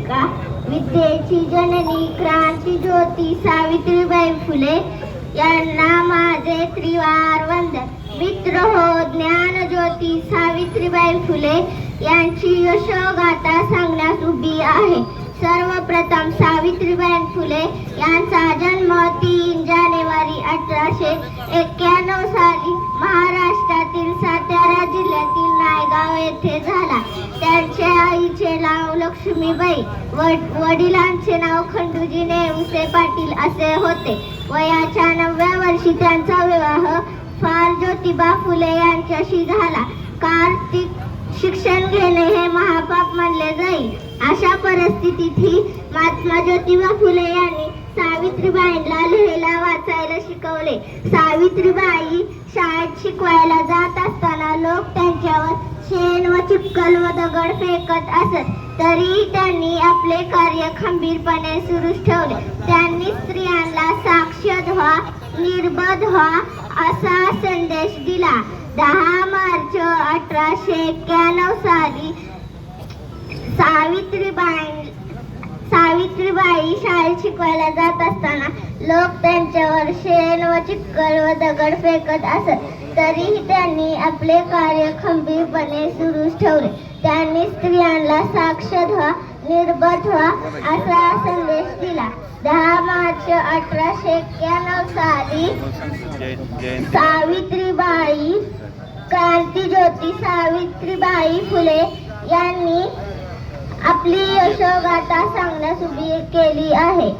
भूमिका. विद्येची जननी क्रांती ज्योती सावित्रीबाई फुले यांना माझे त्रिवार वंदन. मित्र हो ज्ञान ज्योती सावित्रीबाई फुले यांची यशोगाथा सांगण्यास उभी आहे. सर्वप्रथम सावित्रीबाई फुले यांचा जन्म 3 जानेवारी 1891 साली महाराष्ट्रातील सातारा जिल्ह्यातील नायगाव येथे झाला. त्यांच्या आईचे नाव लक्ष्मीबाई, वडिलांचे नाव खंडूजी नेवसे पाटील असे होते. वयाच्या 9व्या वर्षी त्यांचा विवाह फार ज्योतिबा फुले यांच्याशी झाला. कार्तिक शिक्षण घेणे हे महापाप मानले जाईल. अशा परिस्थितीतही महात्मा ज्योतिबा फुले यांनी सावित्रीबाईंना लिहायला वाचायला शिकवले. सावित्रीबाई शाळेत शिकवायला जात असताना लोक त्यांच्यावर शेण व चिखल व दगड फेकत असत, तरीही त्यांनी आपले कार्य खंबीरपणे सुरूच ठेवले. त्यांनी स्त्रियांना साक्षर व्हा, निर्भय व्हा असा संदेश दिला. 10 मार्च 1891 साली सावित्रीबाई शाळेत शिकवायला जात असताना लोक त्यांच्यावर शेण व चिखल व दगड फेकत असत, तरीही त्यांनी आपले कार्य खंबीरपणे सुरूच ठेवले. त्यांनी स्त्रियांना साक्षर व्हा, निर्भय व्हा असा संदेश दिला. 10 मार्च 1891 साली सावित्रीबाई क्रांतिज्योती सावित्रीबाई फुले यांनी आपली यशोगाथा सांगण्यास उभी केली आहे.